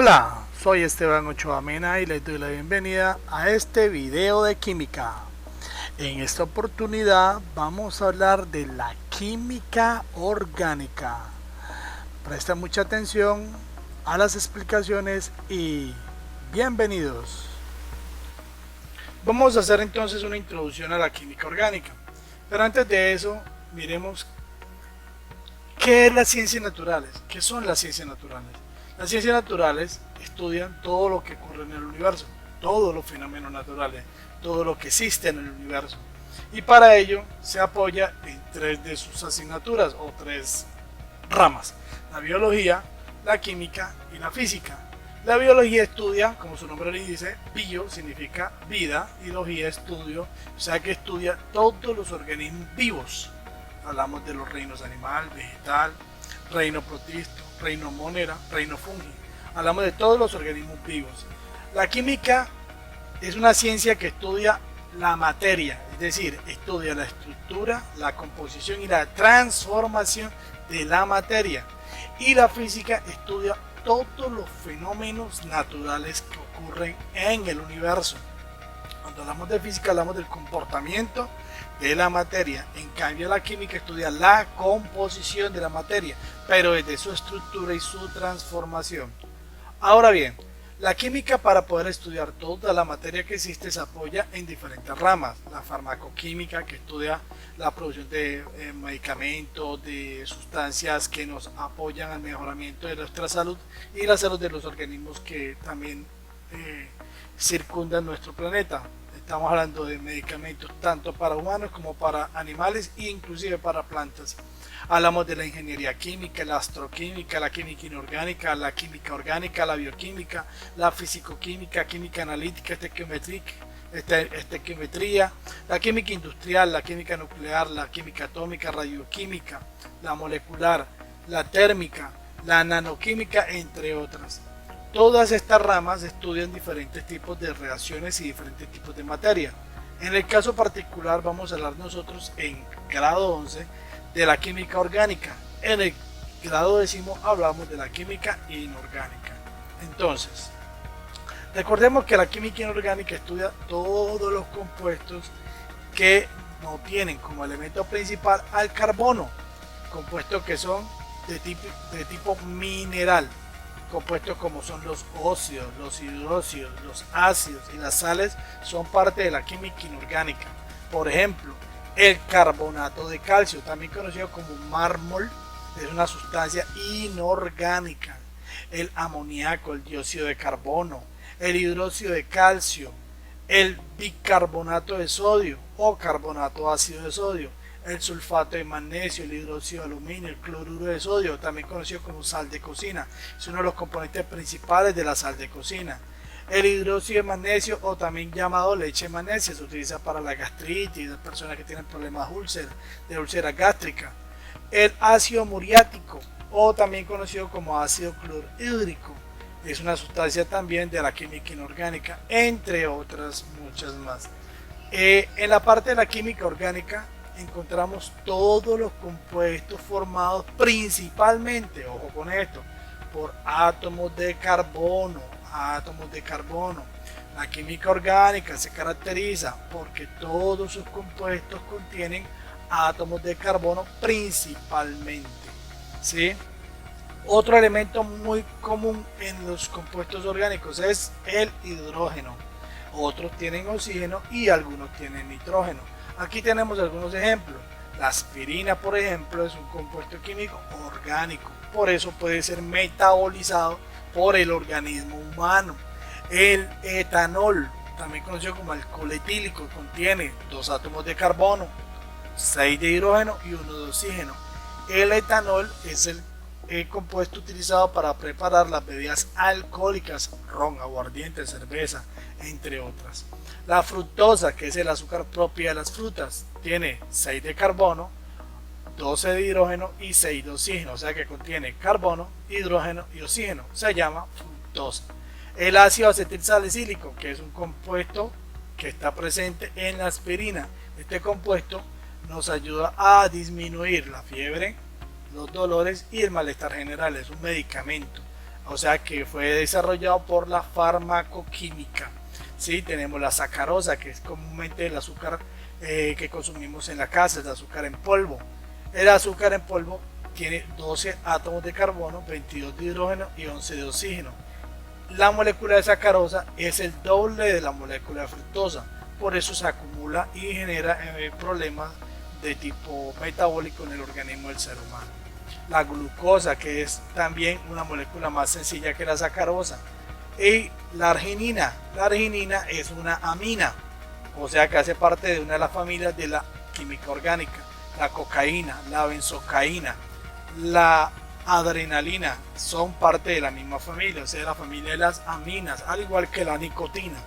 Hola, soy Esteban Ochoa Mena y les doy la bienvenida a este video de química. En esta oportunidad vamos a hablar de la química orgánica. Presta mucha atención a las explicaciones y bienvenidos. Vamos a hacer entonces una introducción a la química orgánica. Pero antes de eso, miremos qué es las ciencias naturales. ¿Qué son las ciencias naturales? Las ciencias naturales estudian todo lo que ocurre en el universo, todos los fenómenos naturales, todo lo que existe en el universo. Y para ello se apoya en tres de sus asignaturas o tres ramas: la biología, la química y la física. La biología estudia, como su nombre le dice, bio significa vida y logía estudio, o sea que estudia todos los organismos vivos. Hablamos de los reinos animal, vegetal, reino protista, reino monera, reino fungi. Hablamos de todos los organismos vivos. La química es una ciencia que estudia la materia, es decir, estudia la estructura, la composición y la transformación de la materia. Y la física estudia todos los fenómenos naturales que ocurren en el universo. Cuando hablamos de física hablamos del comportamiento de la materia. En cambio la química estudia la composición de la materia, pero desde su estructura y su transformación. Ahora bien, la química, para poder estudiar toda la materia que existe, se apoya en diferentes ramas. La farmacoquímica, que estudia la producción de medicamentos, de sustancias que nos apoyan al mejoramiento de nuestra salud y la salud de los organismos que también circundan nuestro planeta. Estamos hablando de medicamentos tanto para humanos como para animales e inclusive para plantas. Hablamos de la ingeniería química, la astroquímica, la química inorgánica, la química orgánica, la bioquímica, la fisicoquímica, química analítica, estequiometría, la química industrial, la química nuclear, la química atómica, radioquímica, la molecular, la térmica, la nanoquímica, entre otras. Todas estas ramas estudian diferentes tipos de reacciones y diferentes tipos de materia. En el caso particular vamos a hablar nosotros en grado 11 de la química orgánica. En el grado 10 hablamos de la química inorgánica. Entonces, recordemos que la química inorgánica estudia todos los compuestos que no tienen como elemento principal al carbono, compuestos que son de tipo mineral. Compuestos como son los óxidos, los hidróxidos, los ácidos y las sales son parte de la química inorgánica. Por ejemplo, el carbonato de calcio, también conocido como mármol, es una sustancia inorgánica. El amoníaco, el dióxido de carbono, el hidróxido de calcio, el bicarbonato de sodio o carbonato ácido de sodio, el sulfato de magnesio, el hidróxido de aluminio, el cloruro de sodio, también conocido como sal de cocina, es uno de los componentes principales de la sal de cocina. El hidróxido de magnesio, o también llamado leche de magnesia, se utiliza para la gastritis, las personas que tienen problemas de úlcera gástrica. El ácido muriático, o también conocido como ácido clorhídrico, es una sustancia también de la química inorgánica, entre otras muchas más. En la parte de la química orgánica encontramos todos los compuestos formados principalmente, ojo con esto, por átomos de carbono. La química orgánica se caracteriza porque todos sus compuestos contienen átomos de carbono principalmente, ¿sí? Otro elemento muy común en los compuestos orgánicos es el hidrógeno. Otros tienen oxígeno y algunos tienen nitrógeno. Aquí tenemos algunos ejemplos. La aspirina, por ejemplo, es un compuesto químico orgánico, por eso puede ser metabolizado por el organismo humano. El etanol, también conocido como alcohol etílico, contiene 2 átomos de carbono, 6 de hidrógeno y 1 de oxígeno. El etanol es el compuesto utilizado para preparar las bebidas alcohólicas, ron, aguardiente, cerveza, entre otras. La fructosa, que es el azúcar propia de las frutas, tiene 6 de carbono, 12 de hidrógeno y 6 de oxígeno, o sea que contiene carbono, hidrógeno y oxígeno, se llama fructosa. El ácido acetilsalicílico, que es un compuesto que está presente en la aspirina. Este compuesto nos ayuda a disminuir la fiebre, los dolores y el malestar general, es un medicamento. o sea que fue desarrollado por la farmacoquímica. ¿Sí? Tenemos la sacarosa, que es comúnmente el azúcar que consumimos en la casa, el azúcar en polvo. El azúcar en polvo tiene 12 átomos de carbono, 22 de hidrógeno y 11 de oxígeno. La molécula de sacarosa es el doble de la molécula de fructosa, por eso se acumula y genera problemas de tipo metabólico en el organismo del ser humano. La glucosa, que es también una molécula más sencilla que la sacarosa, y la arginina. La arginina es una amina, o sea que hace parte de una de las familias de la química orgánica. La cocaína, la benzocaína, la adrenalina son parte de la misma familia, o sea, la familia de las aminas, al igual que la nicotina.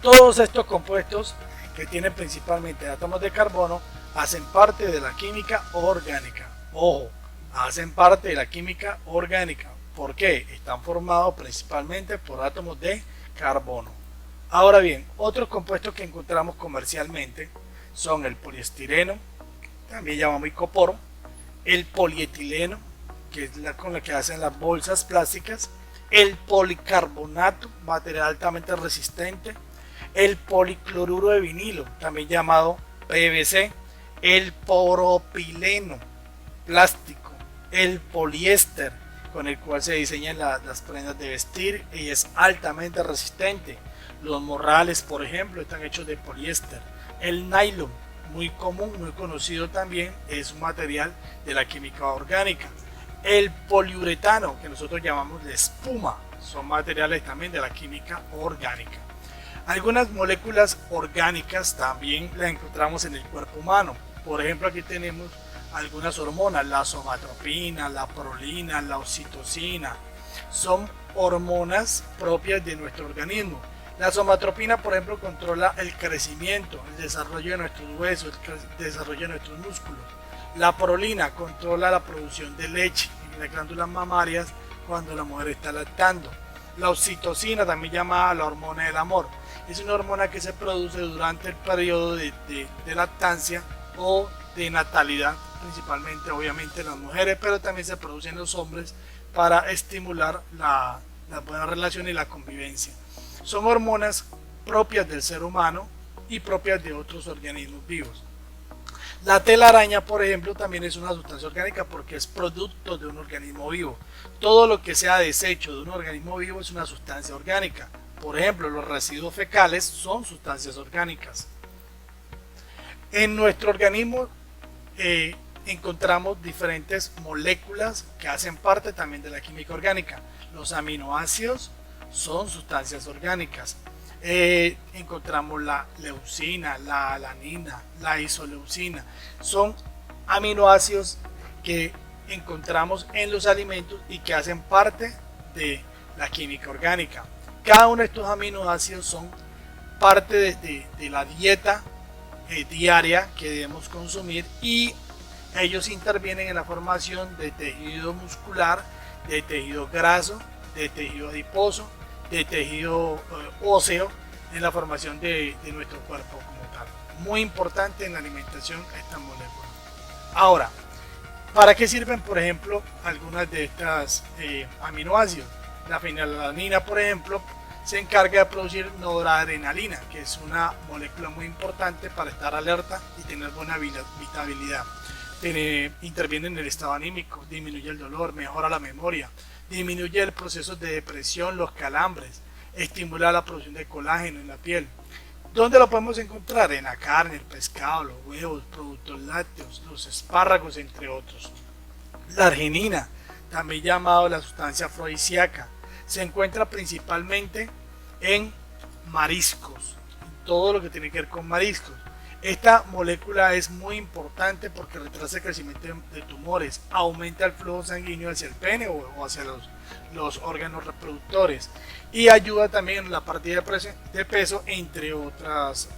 Todos estos compuestos, que tienen principalmente átomos de carbono, hacen parte de la química orgánica. Ojo, hacen parte de la química orgánica. ¿Por qué? Están formados principalmente por átomos de carbono. Ahora bien, otros compuestos que encontramos comercialmente son el poliestireno, también llamado icopor, el polietileno, que es con la que hacen las bolsas plásticas, el policarbonato, material altamente resistente, el policloruro de vinilo, también llamado PVC, el propileno, plástico, el poliéster, con el cual se diseñan las prendas de vestir y es altamente resistente. Los morrales, por ejemplo, están hechos de poliéster. El nylon, muy común, muy conocido también, es un material de la química orgánica. El poliuretano, que nosotros llamamos de espuma, son materiales también de la química orgánica. Algunas moléculas orgánicas también las encontramos en el cuerpo humano. Por ejemplo, aquí tenemos algunas hormonas, la somatropina, la prolina, la oxitocina. Son hormonas propias de nuestro organismo. La somatropina, por ejemplo, controla el crecimiento, el desarrollo de nuestros huesos, el desarrollo de nuestros músculos. La prolina controla la producción de leche en las glándulas mamarias cuando la mujer está lactando. La oxitocina, también llamada la hormona del amor, es una hormona que se produce durante el periodo de lactancia o de natalidad, principalmente obviamente en las mujeres, pero también se produce en los hombres para estimular la buena relación y la convivencia. Son hormonas propias del ser humano y propias de otros organismos vivos. La telaraña, por ejemplo, también es una sustancia orgánica porque es producto de un organismo vivo. Todo lo que sea desecho de un organismo vivo es una sustancia orgánica. Por ejemplo, los residuos fecales son sustancias orgánicas. En nuestro organismo encontramos diferentes moléculas que hacen parte también de la química orgánica. Los aminoácidos son sustancias orgánicas. Encontramos la leucina, la alanina, la isoleucina. Son aminoácidos que encontramos en los alimentos y que hacen parte de la química orgánica. Cada uno de estos aminoácidos son parte de la dieta diaria que debemos consumir y ellos intervienen en la formación de tejido muscular, de tejido graso, de tejido adiposo, de tejido óseo, en la formación de nuestro cuerpo como tal. Muy importante en la alimentación estas moléculas. Ahora, ¿para qué sirven, por ejemplo, algunas de estas aminoácidos? La fenilalanina, por ejemplo, se encarga de producir noradrenalina, que es una molécula muy importante para estar alerta y tener buena habitabilidad. Interviene en el estado anímico, disminuye el dolor, mejora la memoria, disminuye el proceso de depresión, los calambres, estimula la producción de colágeno en la piel. ¿Dónde lo podemos encontrar? En la carne, el pescado, los huevos, productos lácteos, los espárragos, entre otros. La arginina, también llamado la sustancia afrodisíaca, se encuentra principalmente en mariscos, en todo lo que tiene que ver con mariscos. Esta molécula es muy importante porque retrasa el crecimiento de tumores, aumenta el flujo sanguíneo hacia el pene o hacia los órganos reproductores y ayuda también en la pérdida de peso, entre otras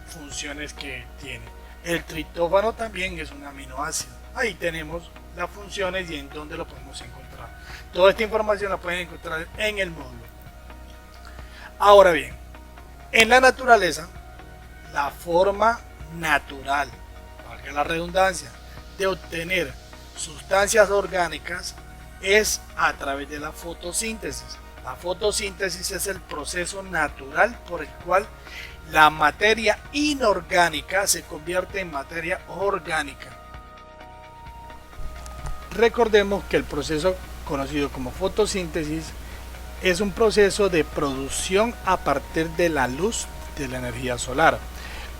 funciones que tiene. El triptófano también es un aminoácido. Ahí tenemos las funciones y en dónde lo podemos encontrar. Toda esta información la pueden encontrar en el módulo. Ahora bien, en la naturaleza, la forma natural, valga la redundancia, de obtener sustancias orgánicas es a través de la fotosíntesis. La fotosíntesis es el proceso natural por el cual la materia inorgánica se convierte en materia orgánica. Recordemos que el proceso conocido como fotosíntesis es un proceso de producción a partir de la luz de la energía solar.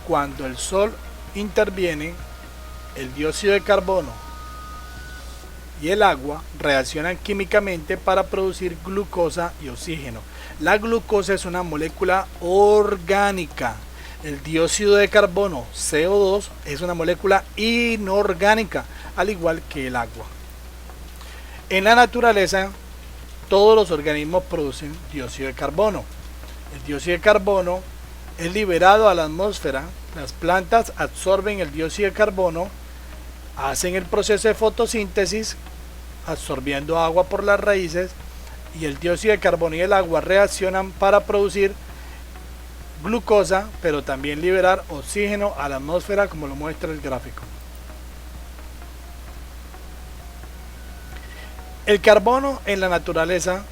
Cuando el sol interviene, el dióxido de carbono y el agua reaccionan químicamente para producir glucosa y oxígeno. La glucosa es una molécula orgánica. El dióxido de carbono, CO2, es una molécula inorgánica, al igual que el agua. En la naturaleza, todos los organismos producen dióxido de carbono. El dióxido de carbono es liberado a la atmósfera. Las plantas absorben el dióxido de carbono, hacen el proceso de fotosíntesis, absorbiendo agua por las raíces, y el dióxido de carbono y el agua reaccionan para producir glucosa, pero también liberar oxígeno a la atmósfera, como lo muestra el gráfico. El carbono en la naturaleza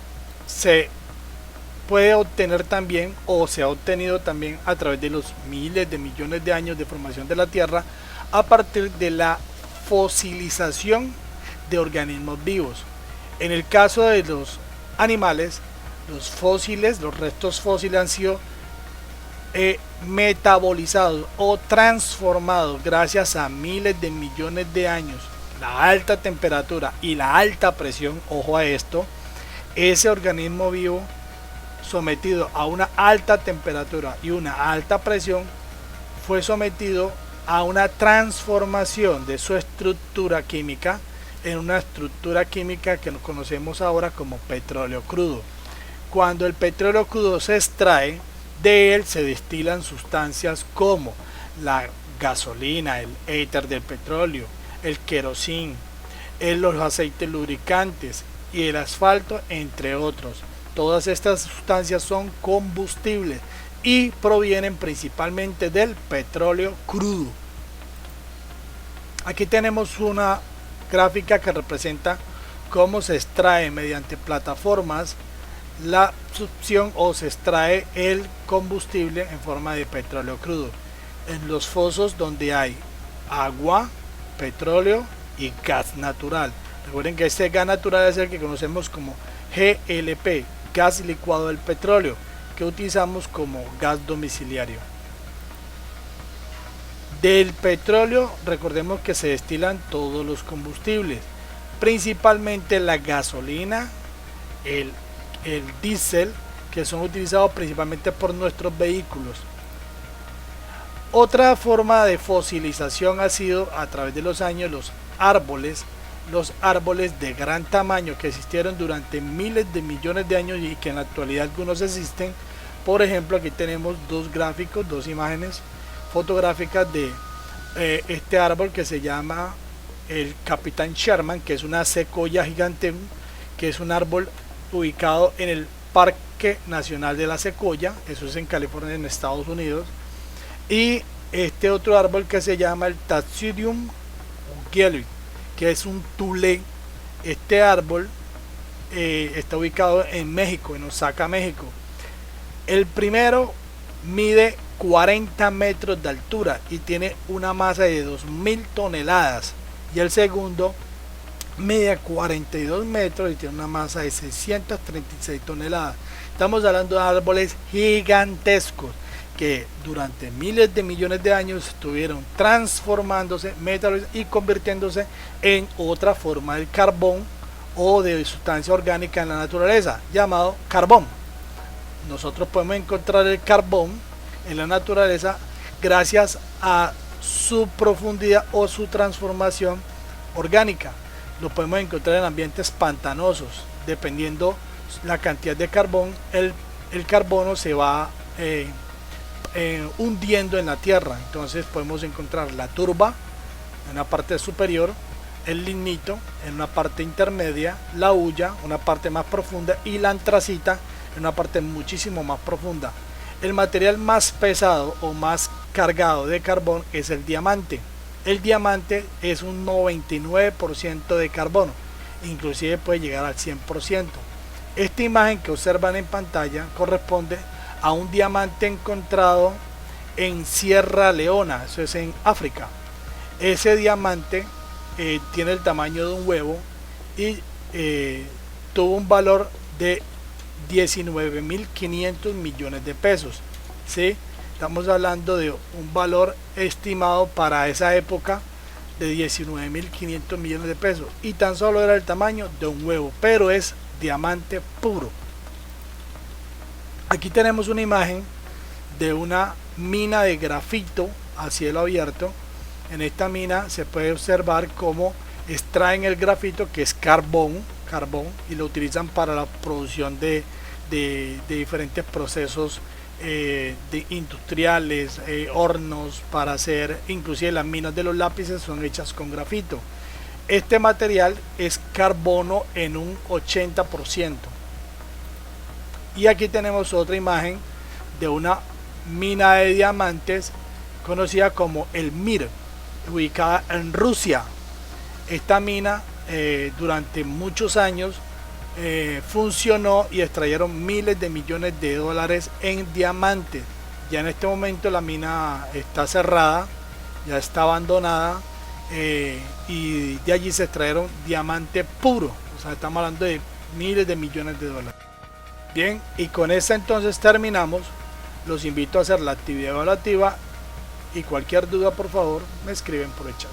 se puede obtener también, o se ha obtenido también a través de los miles de millones de años de formación de la Tierra, a partir de la fosilización de organismos vivos. En el caso de los animales, los fósiles, los restos fósiles han sido metabolizados o transformados gracias a miles de millones de años, la alta temperatura y la alta presión. Ojo a esto, ese organismo vivo sometido a una alta temperatura y una alta presión fue sometido a una transformación de su estructura química en una estructura química que conocemos ahora como petróleo crudo. Cuando el petróleo crudo se extrae, de él se destilan sustancias como la gasolina, el éter del petróleo, el querosín, los aceites lubricantes y el asfalto, entre otros. Todas estas sustancias son combustibles y provienen principalmente del petróleo crudo. Aquí tenemos una gráfica que representa cómo se extrae mediante plataformas la succión, o se extrae el combustible en forma de petróleo crudo en los fosos donde hay agua, petróleo y gas natural. Recuerden que este gas natural es el que conocemos como GLP, gas licuado del petróleo, que utilizamos como gas domiciliario. Del petróleo, recordemos que se destilan todos los combustibles, principalmente la gasolina, el diésel, que son utilizados principalmente por nuestros vehículos. Otra forma de fosilización ha sido a través de los años los árboles de gran tamaño que existieron durante miles de millones de años y que en la actualidad algunos existen. Por ejemplo, aquí tenemos dos gráficos, dos imágenes fotográficas de este árbol que se llama el Capitán Sherman, que es una secoya gigante, que es un árbol ubicado en el Parque Nacional de la Secoya, eso es en California, en Estados Unidos. Y este otro árbol que se llama el Taxidium ungulate, que es un tulé. Este árbol está ubicado en México, en Osaka, México. El primero mide 40 metros de altura y tiene una masa de 2000 toneladas, y el segundo mide 42 metros y tiene una masa de 636 toneladas. Estamos hablando de árboles gigantescos que durante miles de millones de años estuvieron transformándose, metabolizándose y convirtiéndose en otra forma del carbón o de sustancia orgánica en la naturaleza, llamado carbón. Nosotros podemos encontrar el carbón en la naturaleza gracias a su profundidad o su transformación orgánica. Lo podemos encontrar en ambientes pantanosos. Dependiendo la cantidad de carbón, el carbono se va hundiendo en la tierra. Entonces podemos encontrar la turba en una parte superior, el lignito en una parte intermedia, la hulla una parte más profunda y la antracita en una parte muchísimo más profunda. El material más pesado o más cargado de carbón es el diamante. El diamante es un 99% de carbono. inclusive puede llegar al 100%. Esta imagen que observan en pantalla corresponde a un diamante encontrado en Sierra Leona, eso es en África. Ese diamante tiene el tamaño de un huevo y tuvo un valor de 19.500 millones de pesos, ¿sí? Estamos hablando de un valor estimado para esa época de 19.500 millones de pesos, y tan solo era el tamaño de un huevo, pero es diamante puro. Aquí tenemos una imagen de una mina de grafito a cielo abierto. En esta mina se puede observar cómo extraen el grafito, que es carbón, y lo utilizan para la producción de diferentes procesos industriales, hornos, para hacer, inclusive las minas de los lápices son hechas con grafito. Este material es carbono en un 80%. Y aquí tenemos otra imagen de una mina de diamantes conocida como el Mir, ubicada en Rusia. Esta mina durante muchos años funcionó y extrayeron miles de millones de dólares en diamantes. Ya en este momento la mina está cerrada, ya está abandonada, y de allí se extrajeron diamante puro. O sea, estamos hablando de miles de millones de dólares. Bien, y con esta entonces terminamos. Los invito a hacer la actividad evaluativa y cualquier duda, por favor, me escriben por el chat.